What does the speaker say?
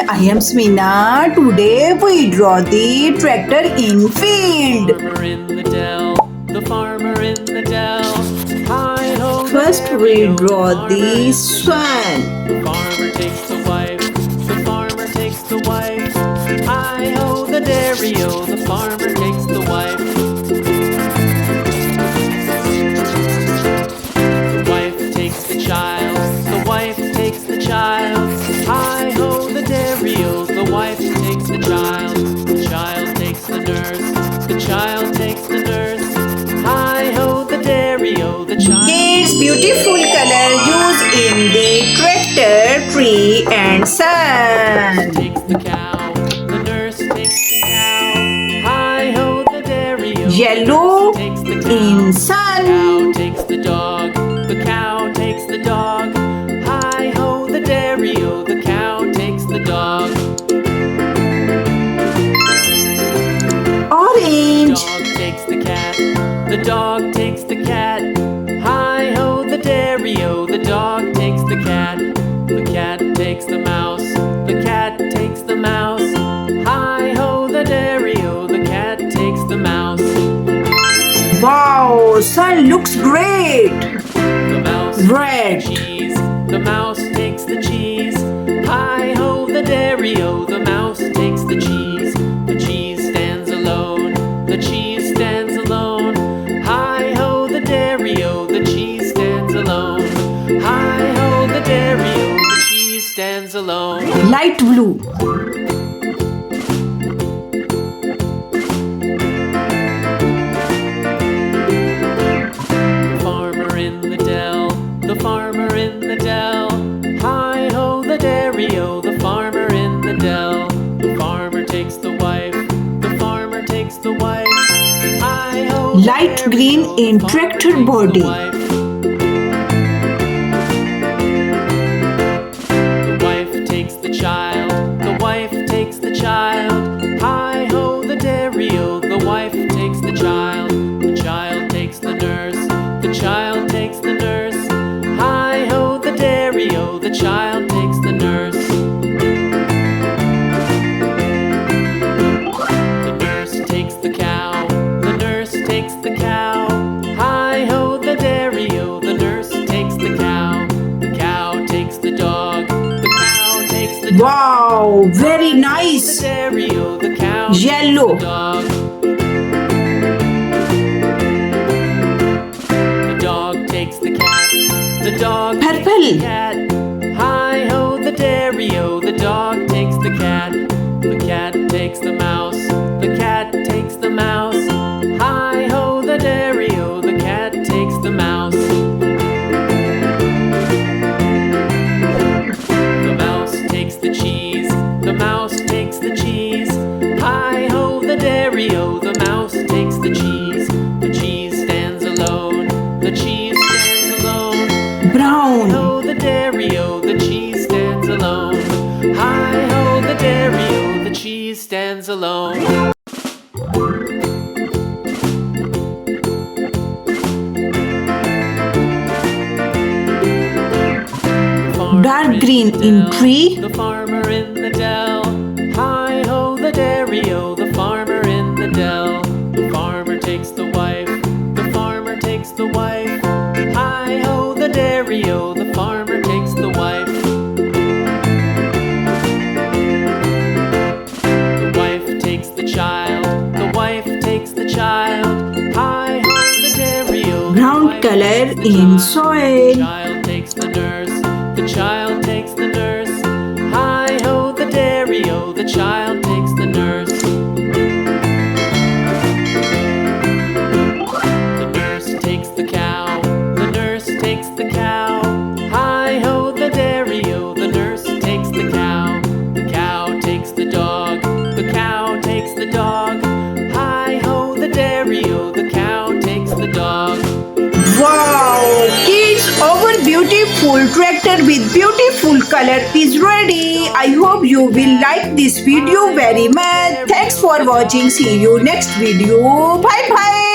I am Samina. Today we draw the tractor in field. Farmer in the dell, the farmer in the dell. Hi-ho, First we draw the swan. the farmer takes the wife, the farmer takes the wife. Hi-ho, the dairy-o, the farmer takes the wife. The wife takes the child, the wife takes the child. Hi-ho, the dairy-o, the wife takes the child. The child takes the nurse, the child takes the nurse. Hi-ho, the dairy-o, the child. Kids, beautiful color used in the tractor, tree and sun. Takes the cow, the nurse takes the cow. Hi-ho, the dairy-o, Yellow takes the cow. in sun. Cow takes the dog, the cow takes the dog. Hi-ho, the dairy-o, the cow takes the dog. Orange Dog takes the cat, the dog takes the cat. Hi-ho, the dairy-o, the dog takes the cat. The cat takes the mouse, the cat takes the mouse. Hi-ho, the dairy-o, the cat takes the mouse. Wow, sun looks great. The mouse Red. takes the cheese, the mouse takes the cheese. Hi-ho, the dairy-o, the mouse takes the cheese. The cheese stands alone, the cheese stands alone. Hi-ho, the dairy-o, the cheese stands alone. Hi-ho, the dairy-o, the cheese stands alone. Light blue. The farmer in the dell, the farmer in the dell. Hi-ho, the dairy-o, the farmer in the dell. The farmer takes the wife, the farmer takes the wife. Hi-ho, the Light dairy-o, green the in farmer tractor takes the body. wife. The wife takes the child, the wife takes the child. Hi-ho, the dairy-o, the wife takes the child. The child takes the nurse, the child takes the nurse. Hi-ho, the dairy-o, the child takes the nurse. The nurse takes the cow, the nurse takes the cow. Hi-ho, the dairy-o, the nurse takes the cow. The cow takes the dog, the cow takes the dog. Wow, very The nice. dairy-o, the cow Yellow. takes the dog. The dog takes the cat, the dog takes Purple. the cat. Hi-ho, the dairy-o, the dog takes the cat. The cat takes the mouse, the cat takes the mouse. Hi-ho, the dairy-o, the cat takes the mouse. The mouse takes the cheese, the mouse takes the cheese. Hi-ho, the dairy-o, the mouse takes the cheese. The cheese stands alone, the cheese stands alone. Brown. Hi-ho, the dairy-o, the cheese stands alone. Hi-ho, the dairy-o, the cheese stands alone. Dark green in tree. The farmer in the dell. Hi-ho, the dairy-o, the farmer in the dell. The farmer takes the wife, the farmer takes the wife. Hi-ho, the dairy-o, the farmer takes the wife. The wife takes the child, the wife takes the child. Hi-ho, the dairy-o, the Brown wife color takes the in child. soil. The child takes the nurse, the child takes the nurse. Hi-ho, the dairy-o, the child takes the nurse. The nurse takes the cow, the nurse takes the cow. Hi-ho, the dairy-o, the nurse takes the cow. The cow takes the dog, the cow takes the dog. Hi-ho, the dairy-o, the cow takes the dog. Wow, kids, our beautiful tractor with beautiful color is ready. I hope you will like this video very much. Thanks for watching. See you next video. Bye bye.